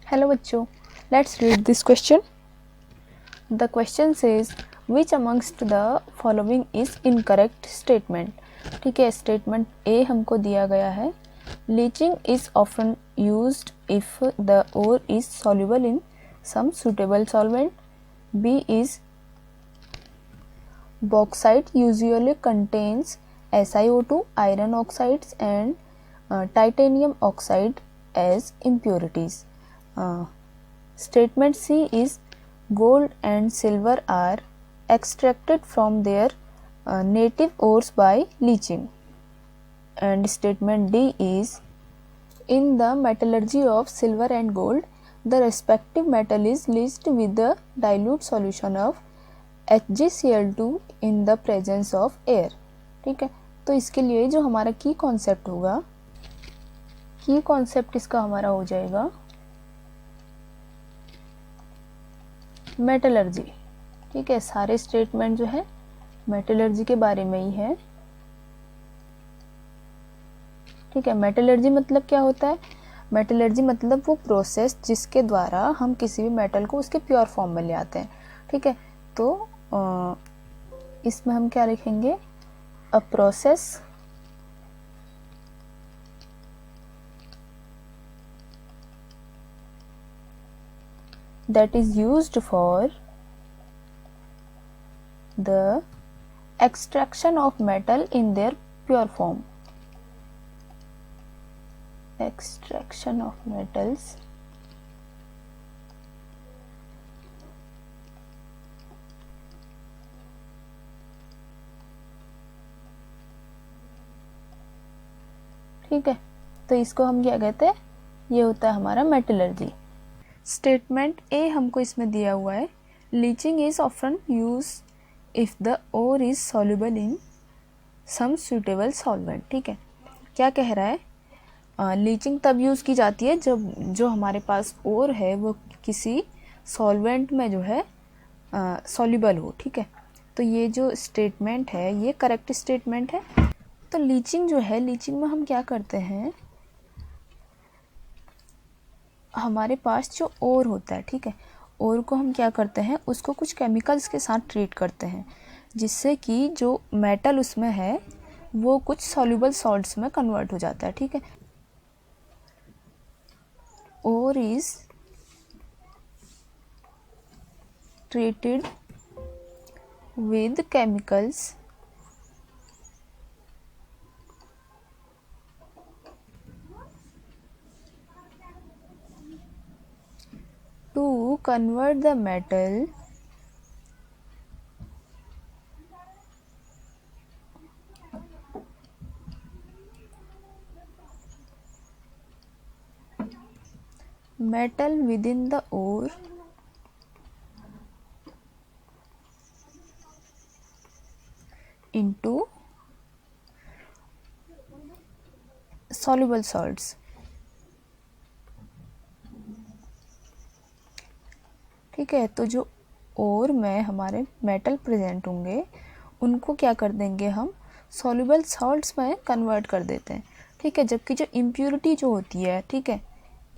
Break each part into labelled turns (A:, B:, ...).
A: Hello बच्चों, let's read this question. The question says which amongst the following is incorrect statement. ठीक है, statement A हमको दिया गया है leaching is often used if the ore is soluble in some suitable solvent. B is bauxite usually contains SiO2, iron oxides and titanium oxide as impurities. Statement C is gold and silver are extracted from their native ores by leaching. And statement D is in the metallurgy of silver and gold, the respective metal is leached with the dilute solution of HgCl2 in the presence of air. ठीक है, तो इसके लिए जो हमारा की concept होगा, की कॉन्सेप्ट इसका हमारा हो जाएगा मेटलर्जी. ठीक है, सारे स्टेटमेंट जो है मेटलर्जी के बारे में ही है. ठीक है, मेटलर्जी मतलब क्या होता है? मेटलर्जी मतलब वो प्रोसेस जिसके द्वारा हम किसी भी मेटल को उसके प्योर फॉर्म में ले आते हैं. ठीक है, तो इसमें हम क्या लिखेंगे? A process that is used for the extraction of metal in their pure form. Extraction of metals ठीक है, तो इसको हम क्या कहते हैं? ये होता है हमारा मेटलर्जी. स्टेटमेंट ए हमको इसमें दिया हुआ है leaching is often use if the ore is soluble in some suitable solvent. ठीक है, क्या कह रहा है? लीचिंग तब यूज़ की जाती है जब जो हमारे पास ओर है वो किसी सॉल्वेंट में जो है सॉल्युबल हो. ठीक है, तो ये जो स्टेटमेंट है ये करेक्ट स्टेटमेंट है. तो लीचिंग जो है, लीचिंग में हम क्या करते हैं? हमारे पास जो ओर होता है, ठीक है, ओर को हम क्या करते हैं? उसको कुछ केमिकल्स के साथ ट्रीट करते हैं जिससे कि जो मेटल उसमें है वो कुछ सॉल्युबल सॉल्ट्स में कन्वर्ट हो जाता है. ठीक है, or is treated with chemicals to convert the metal within the ore into soluble salts. ठीक है, तो जो ओर में हमारे मेटल प्रेजेंट होंगे उनको क्या कर देंगे? हम सॉल्युबल सॉल्ट्स में कन्वर्ट कर देते हैं. ठीक है, जबकि जो इम्प्योरिटी जो होती है, ठीक है,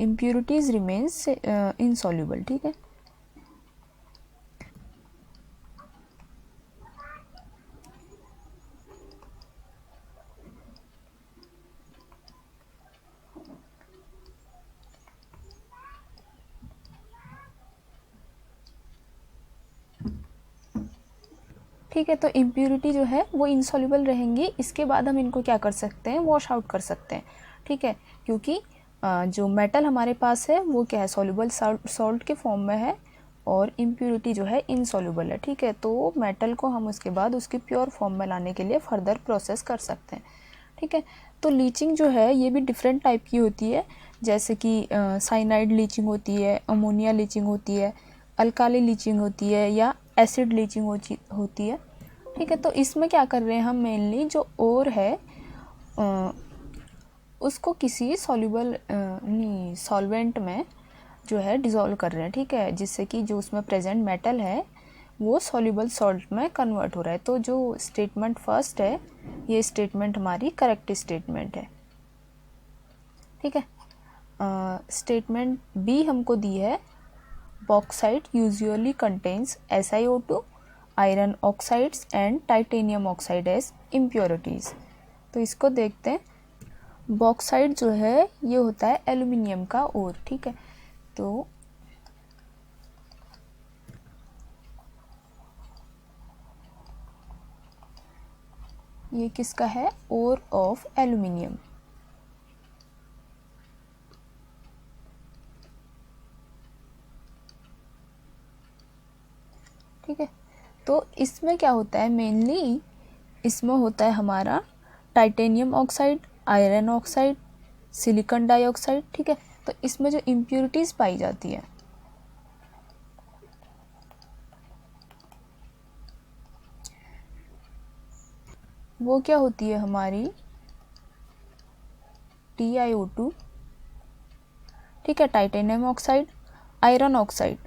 A: इम्प्योरिटीज रिमेन्स इनसॉल्युबल. ठीक है, ठीक है, तो इम्प्योरिटी जो है वो इनसॉल्युबल रहेंगी. इसके बाद हम इनको क्या कर सकते हैं? वॉश आउट कर सकते हैं. ठीक है, क्योंकि जो मेटल हमारे पास है वो क्या है? सॉल्युबल सॉल्ट के फॉर्म में है और इम्प्योरिटी जो है इनसॉल्युबल है. ठीक है, तो मेटल को हम उसके बाद उसकी प्योर फॉर्म में लाने के लिए फर्दर प्रोसेस कर सकते हैं. ठीक है, तो लीचिंग जो है ये भी डिफरेंट टाइप की होती है, जैसे कि साइनाइड लीचिंग होती है, अमोनिया लीचिंग होती है, अल्काली लीचिंग होती है या एसिड लीचिंग होती है. ठीक है, तो इसमें क्या कर रहे हैं हम? मेनली जो ओर है उसको किसी सॉल्वेंट में जो है डिज़ोल्व कर रहे हैं. ठीक है, जिससे कि जो उसमें प्रेजेंट मेटल है वो सॉल्युबल सॉल्ट में कन्वर्ट हो रहा है. तो जो स्टेटमेंट फर्स्ट है ये स्टेटमेंट हमारी करेक्ट स्टेटमेंट है. ठीक है, स्टेटमेंट बी हमको दी है, bauxite usually contains SiO2, iron oxides and titanium oxide as impurities. तो इसको देखते हैं। बॉक्साइट जो है ये होता है एल्यूमिनियम का ओर, ठीक है। तो ये किसका है, ओर ऑफ एल्यूमिनियम। ठीक है, तो इसमें क्या होता है, मेनली इसमें होता है हमारा titanium oxide, iron oxide, silicon dioxide. ठीक है, तो इसमें जो इम्प्योरिटीज़ पाई जाती है वो क्या होती है हमारी TiO2, ठीक है, टाइटेनियम ऑक्साइड, आयरन ऑक्साइड,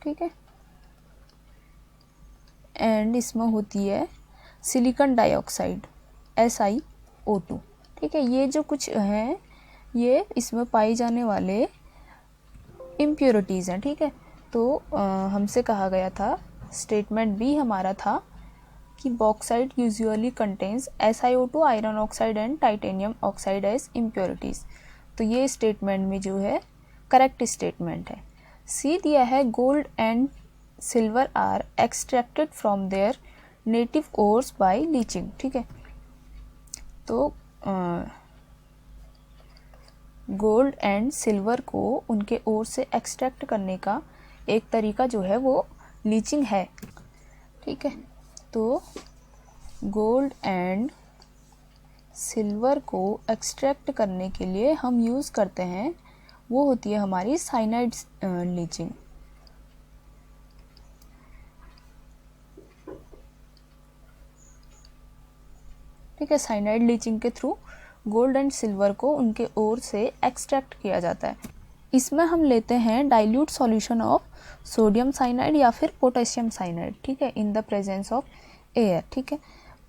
A: ठीक है, एंड इसमें होती है सिलिकॉन डाइऑक्साइड SiO2। ठीक है, ये जो कुछ हैं ये इसमें पाए जाने वाले इम्प्योरिटीज़ हैं। ठीक है, तो हमसे कहा गया था, स्टेटमेंट बी हमारा था कि bauxite usually contains SiO2, iron oxide and titanium oxide as impurities. तो ये स्टेटमेंट में जो है करेक्ट स्टेटमेंट है। सी दिया है, gold and silver are extracted from their native ores by leaching. ठीक है, तो गोल्ड एंड सिल्वर को उनके ओर से एक्सट्रैक्ट करने का एक तरीका जो है वो लीचिंग है। ठीक है, तो गोल्ड एंड सिल्वर को एक्सट्रैक्ट करने के लिए हम यूज़ करते हैं, वो होती है हमारी साइनाइड लीचिंग। ठीक है, साइनाइड लीचिंग के थ्रू गोल्ड एंड सिल्वर को उनके ओर से एक्सट्रैक्ट किया जाता है। इसमें हम लेते हैं dilute solution of sodium cyanide या फिर पोटेशियम साइनाइड, ठीक है, in the presence of air. ठीक है,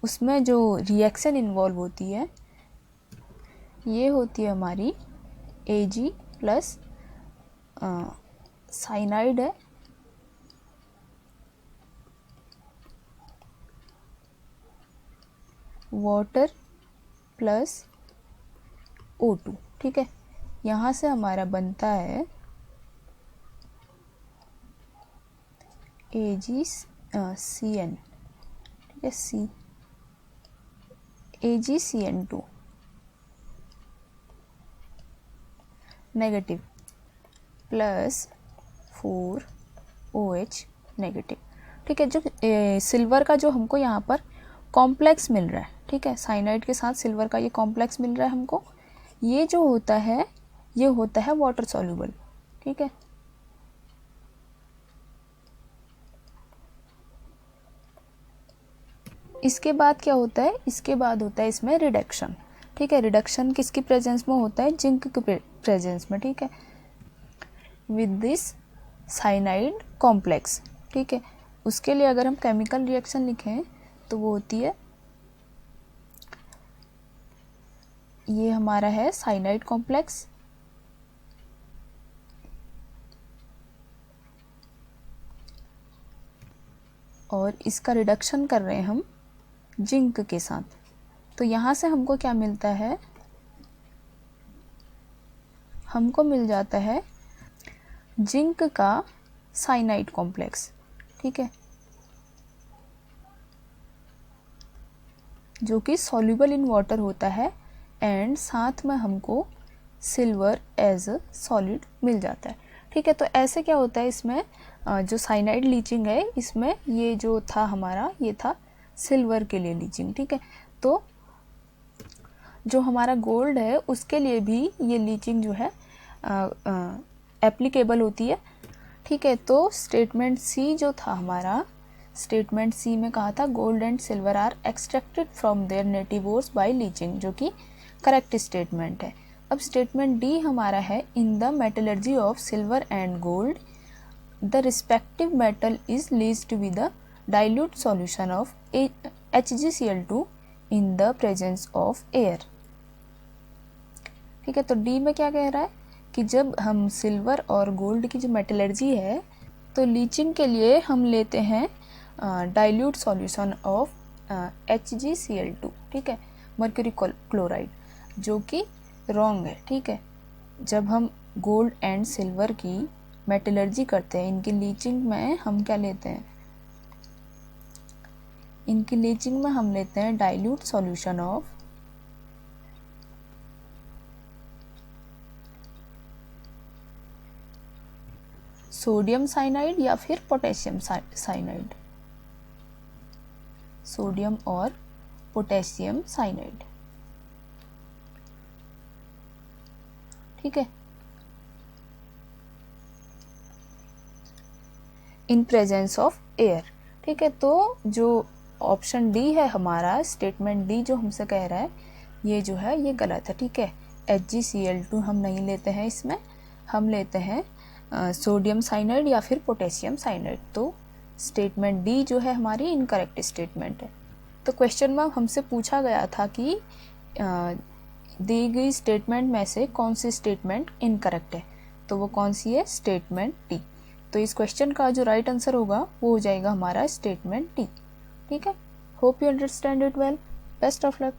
A: उसमें जो रिएक्शन इन्वॉल्व होती है ये होती है हमारी Ag प्लस साइनाइड है, वाटर प्लस O2। ठीक है, यहाँ से हमारा बनता है AgCN, ठीक है, AgCN2 negative plus 4OH negative. ठीक है, जो सिल्वर का जो हमको यहाँ पर कॉम्प्लेक्स मिल रहा है, ठीक है, साइनाइड के साथ सिल्वर का ये कॉम्प्लेक्स मिल रहा है हमको, ये जो होता है ये होता है वाटर सॉल्युबल। ठीक है, इसके बाद क्या होता है, इसके बाद होता है इसमें रिडक्शन। ठीक है, रिडक्शन किसकी प्रेजेंस में होता है, जिंक के प्रेजेंस में। ठीक है, विद दिस साइनाइड कॉम्प्लेक्स। ठीक है, उसके लिए अगर हम केमिकल रिएक्शन लिखें तो वो होती है, ये हमारा है साइनाइड कॉम्प्लेक्स और इसका रिडक्शन कर रहे हैं हम जिंक के साथ। तो यहाँ से हमको क्या मिलता है, हमको मिल जाता है जिंक का साइनाइड कॉम्प्लेक्स। ठीक है, जो कि सॉल्युबल इन वाटर होता है एंड साथ में हमको सिल्वर एज अ सॉलिड मिल जाता है। ठीक है, तो ऐसे क्या होता है इसमें, जो साइनाइड लीचिंग है इसमें ये जो था हमारा, ये था सिल्वर के लिए लीचिंग। ठीक है, तो जो हमारा गोल्ड है उसके लिए भी ये लीचिंग जो है एप्लीकेबल होती है। ठीक है, तो स्टेटमेंट सी जो था हमारा, स्टेटमेंट सी में कहा था gold and silver are extracted from their native ores by leaching, जो कि करेक्ट स्टेटमेंट है। अब स्टेटमेंट डी हमारा है, in the metallurgy of silver and gold the respective metal is leached with the dilute solution of HgCl2 in the presence of air. ठीक है, तो D में क्या कह रहा है कि जब हम सिल्वर और गोल्ड की जो मेटलर्जी है, तो लीचिंग के लिए हम लेते हैं डाइल्यूट सॉल्यूशन ऑफ HgCl2, ठीक है, मर्क्यूरी क्लोराइड, जो कि रॉन्ग है। ठीक है, जब हम गोल्ड एंड सिल्वर की मेटलर्जी करते हैं, इनकी लीचिंग में हम क्या लेते हैं, इनकी लीचिंग में हम लेते हैं dilute solution of sodium cyanide या फिर पोटेशियम साइनाइड, सोडियम और पोटेशियम साइनाइड। ठीक है, इन प्रेजेंस ऑफ एयर। ठीक है, तो जो ऑप्शन डी है हमारा, स्टेटमेंट डी जो हमसे कह रहा है, ये जो है ये गलत है। ठीक है, HgCl2 हम नहीं लेते हैं, इसमें हम लेते हैं सोडियम साइनाइड या फिर पोटेशियम साइनाइड। तो स्टेटमेंट डी जो है हमारी इनकरेक्ट स्टेटमेंट है। तो क्वेश्चन में हमसे पूछा गया था कि दी गई स्टेटमेंट में से कौन सी स्टेटमेंट इनकरेक्ट है, तो वो कौन सी है, स्टेटमेंट डी। तो इस क्वेश्चन का जो राइट आंसर होगा वो हो जाएगा हमारा स्टेटमेंट डी। ठीक है, hope you understand it well, best of luck.